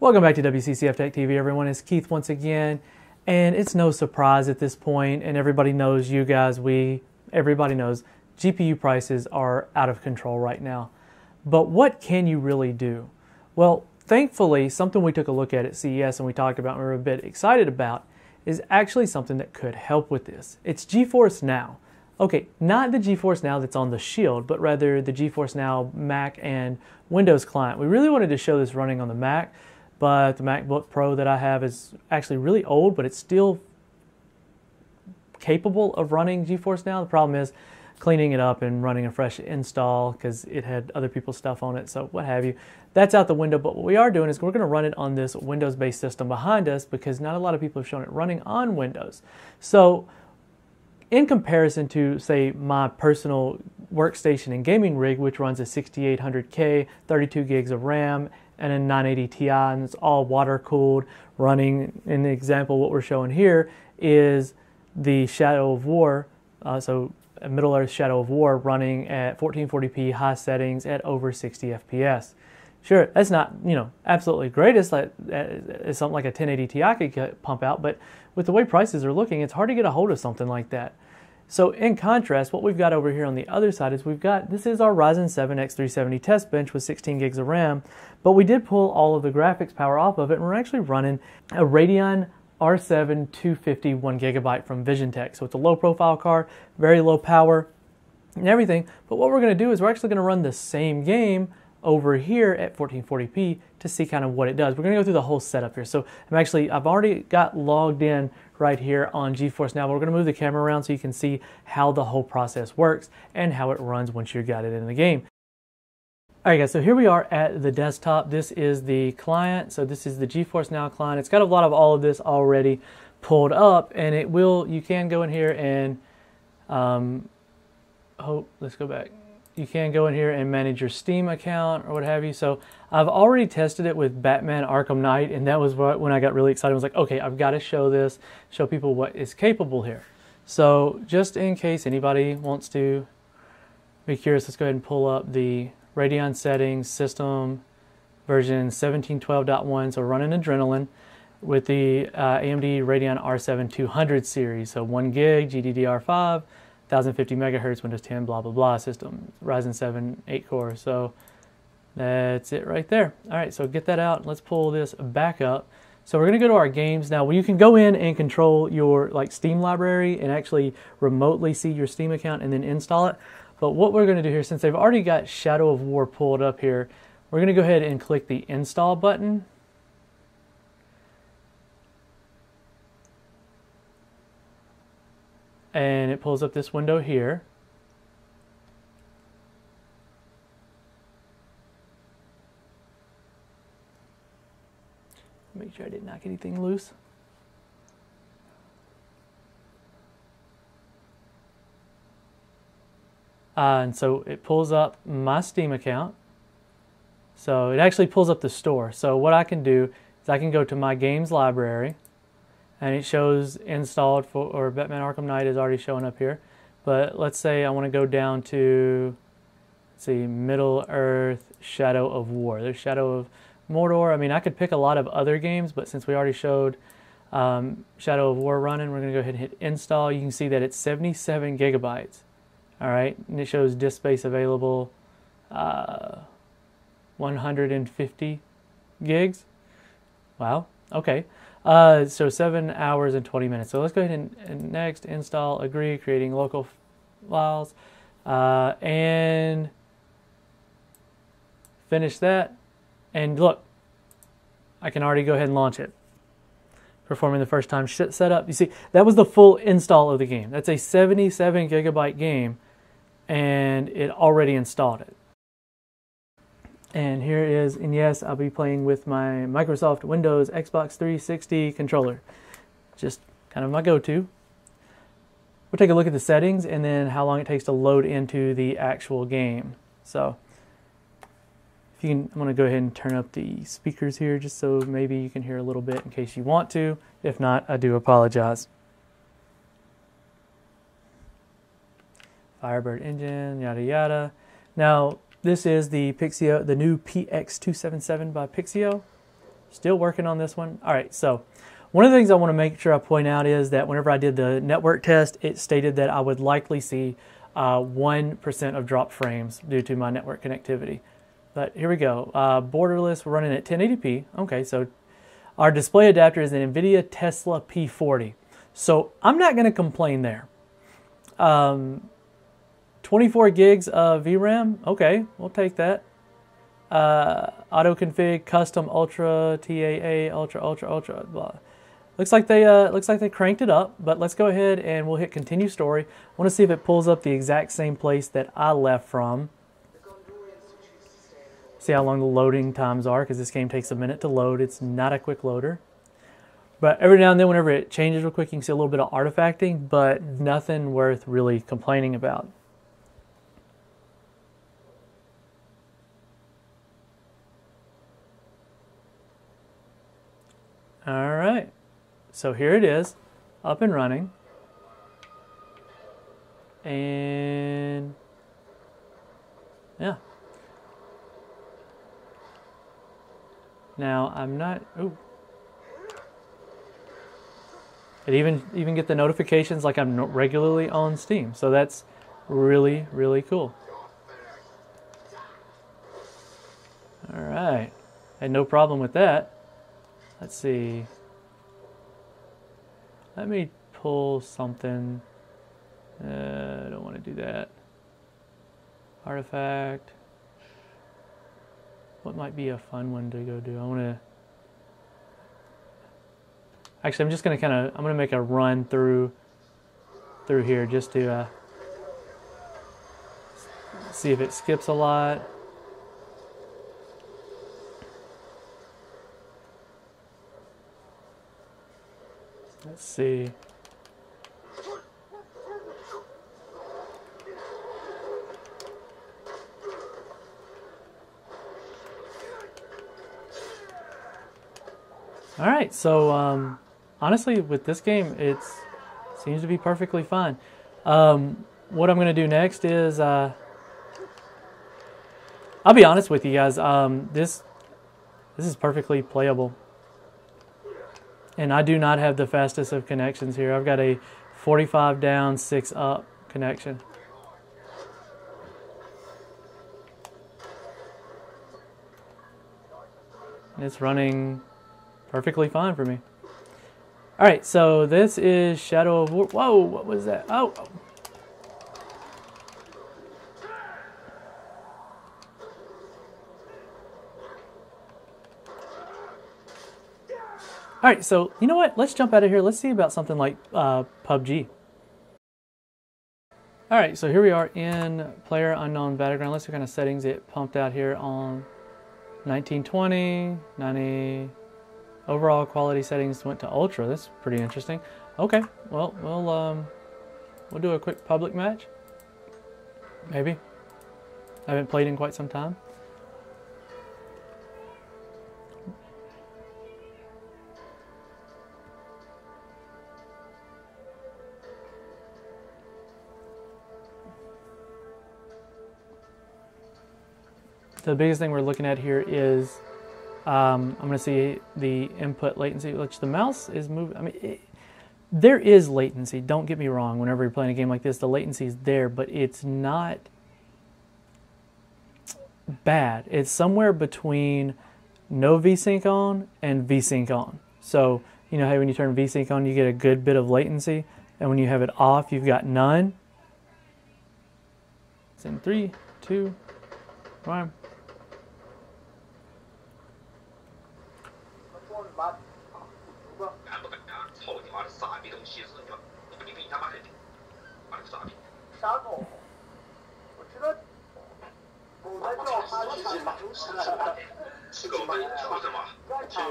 Welcome back to WCCF Tech TV, everyone. It's Keith once again, and it's no surprise at this point, and everybody knows, you guys, everybody knows, GPU prices are out of control right now. But what can you really do? Well, thankfully, something we took a look at CES and we talked about and we were a bit excited about is actually something that could help with this. It's GeForce Now. Okay, not the GeForce Now that's on the Shield, but rather the GeForce Now Mac and Windows client. We really wanted to show this running on the Mac, but the MacBook Pro that I have is actually really old, but it's still capable of running GeForce Now. The problem is cleaning it up and running a fresh install because it had other people's stuff on it, so what have you. That's out the window, but what we are doing is we're going to run it on this Windows-based system behind us because not a lot of people have shown it running on Windows. So in comparison to, say, my personal workstation and gaming rig, which runs a 6800K, 32 gigs of RAM, and a 980 Ti, and it's all water-cooled, running. In the example, what we're showing here is the Shadow of War, so Middle-earth Shadow of War running at 1440p high settings at over 60 FPS. Sure, that's not, absolutely great. It's something like a 1080 Ti could pump out, but with the way prices are looking, it's hard to get a hold of something like that. So in contrast, what we've got over here on the other side is this is our Ryzen 7 X370 test bench with 16 gigs of RAM, but we did pull all of the graphics power off of it, and we're actually running a Radeon R7 250 1GB from VisionTech. So it's a low profile card, very low power and everything, but what we're going to do is we're actually going to run the same game over here at 1440p to see kind of what it does. We're going to go through the whole setup here. So I've already got logged in right here on GeForce Now. We're going to move the camera around so you can see how the whole process works and how it runs once you've got it in the game. Alright guys, so here we are at the desktop. This is the client. So this is the GeForce Now client. It's got a lot of all of this already pulled up, and you can go in here and let's go back. You can go in here and manage your Steam account or what have you. So I've already tested it with Batman Arkham Knight, and that was when I got really excited. I was like, okay, I've got to show people what is capable here. So just in case anybody wants to be curious, let's go ahead and pull up the Radeon Settings system version 1712.1. So running Adrenaline with the AMD Radeon R7 200 series. So 1 gig, GDDR5. 1050 megahertz, Windows 10, blah, blah, blah system, Ryzen 7, 8 core. So that's it right there. All right, so get that out. Let's pull this back up. So we're going to go to our games now. Well, you can go in and control your Steam library and actually remotely see your Steam account and then install it. But what we're going to do here, since they've already got Shadow of War pulled up here, we're going to go ahead and click the install button. And it pulls up this window here. Make sure I didn't knock anything loose. And so it pulls up my Steam account. So it actually pulls up the store. So what I can do is I can go to my games library, and it shows installed or Batman Arkham Knight is already showing up here. But let's say I want to go down to, let's see, Middle-earth Shadow of War. There's Shadow of Mordor. I mean, I could pick a lot of other games, but since we already showed Shadow of War running, we're going to go ahead and hit install. You can see that it's 77 gigabytes. All right, and it shows disk space available 150 gigs. Wow, okay. So 7 hours and 20 minutes. So let's go ahead and next, install, agree, creating local files, and finish that. And look, I can already go ahead and launch it. Performing the first time setup. You see, that was the full install of the game. That's a 77 gigabyte game, and it already installed it. And here it is, and yes, I'll be playing with my Microsoft Windows Xbox 360 controller. Just kind of my go-to. We'll take a look at the settings and then how long it takes to load into the actual game. So, if you can, I'm going to go ahead and turn up the speakers here just so maybe you can hear a little bit in case you want to. If not, I do apologize. Firebird engine, yada yada. Now, this is the Pixio, the new PX277 by Pixio. Still working on this one. All right, so one of the things I want to make sure I point out is that whenever I did the network test, it stated that I would likely see 1% of drop frames due to my network connectivity. But here we go. Borderless, we're running at 1080p. Okay, so our display adapter is an NVIDIA Tesla P40. So I'm not going to complain there. 24 gigs of VRAM. Okay, we'll take that. Auto config, custom, ultra, TAA, ultra, blah. Looks like they cranked it up, but let's go ahead and we'll hit continue story. I want to see if it pulls up the exact same place that I left from. See how long the loading times are, because this game takes a minute to load. It's not a quick loader. But every now and then, whenever it changes real quick, you can see a little bit of artifacting, but nothing worth really complaining about. All right, so here it is, up and running. And yeah. Now I'm not. Ooh. It even get the notifications like I'm regularly on Steam. So that's really, really cool. All right, had no problem with that. Let's see. Let me pull something. I don't want to do that. Artifact. What might be a fun one to go do? I want to. Actually, I'm just going to I'm going to make a run through here just to see if it skips a lot. Let's see. All right, so honestly, with this game, it seems to be perfectly fine. What I'm going to do next is, I'll be honest with you guys, this is perfectly playable. And I do not have the fastest of connections here. I've got a 45 down, 6 up connection. And it's running perfectly fine for me. All right, so this is Shadow of War. Whoa, what was that? Oh. All right, so you know what? Let's jump out of here. Let's see about something like PUBG. All right, so here we are in Player Unknown Battleground. Let's see what kind of settings it pumped out here on 1920, 90. Overall quality settings went to ultra. That's pretty interesting. Okay, well, we'll do a quick public match. Maybe. I haven't played in quite some time. The biggest thing we're looking at here is I'm going to see the input latency, which the mouse is moving. I mean, there is latency. Don't get me wrong. Whenever you're playing a game like this, the latency is there, but it's not bad. It's somewhere between no VSync on and VSync on. So, you know how when you turn VSync on, you get a good bit of latency, and when you have it off, you've got none. It's in 3, 2, 1.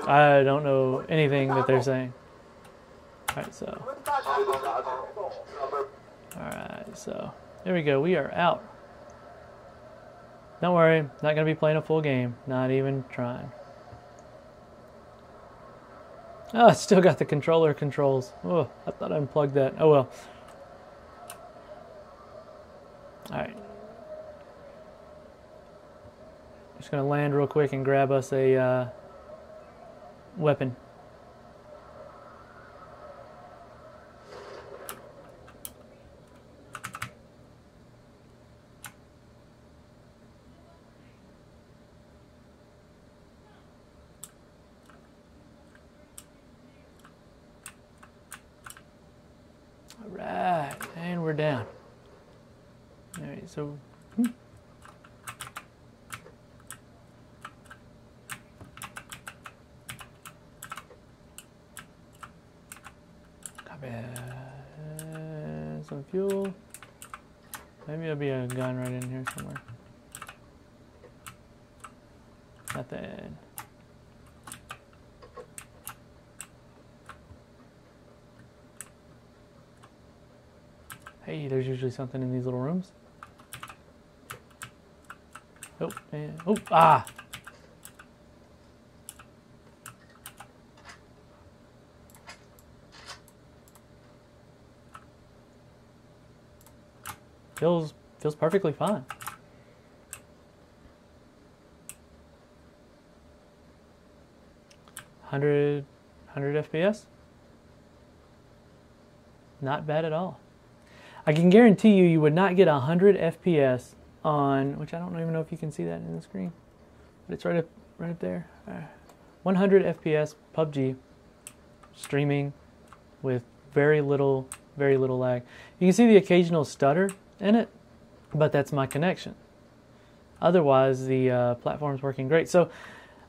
I don't know anything that they're saying. Alright, so there we go. We are out. Don't worry, not going to be playing a full game. Not even trying. Oh, it's still got the controller controls. Oh, I thought I unplugged that. Oh well. Alright. Just going to land real quick and grab us a weapon. All right, and we're down. All right, so. Some fuel. Maybe there'll be a gun right in here somewhere. Nothing. Hey, there's usually something in these little rooms. Oh, and, oh, ah! Feels perfectly fine. Hundred FPS? Not bad at all. I can guarantee you would not get 100 FPS on, which I don't even know if you can see that in the screen, but it's right up there. 100 FPS PUBG streaming with very little lag. You can see the occasional stutter in it, but that's my connection. Otherwise, the platform's working great. So,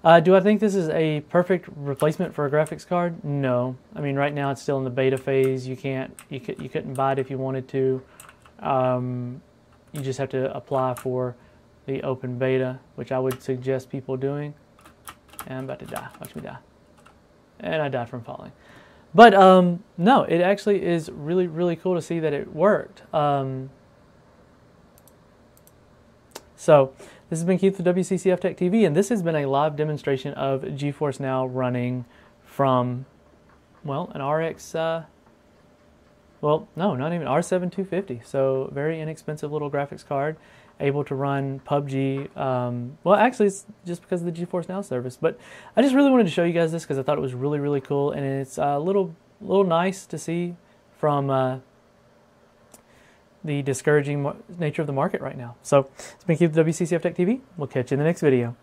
do I think this is a perfect replacement for a graphics card? No. I mean, right now it's still in the beta phase. You couldn't buy it if you wanted to. You just have to apply for the open beta, which I would suggest people doing. And I'm about to die. Watch me die. And I died from falling. But no, it actually is really cool to see that it worked. So this has been Keith with WCCF Tech TV, and this has been a live demonstration of GeForce Now running from, well, an RX, well, no, not even, R7 250. So very inexpensive little graphics card, able to run PUBG. Well, actually, it's just because of the GeForce Now service. But I just really wanted to show you guys this because I thought it was really cool, and it's a little nice to see from the discouraging nature of the market right now. So it's been Keith with WCCF Tech TV. We'll catch you in the next video.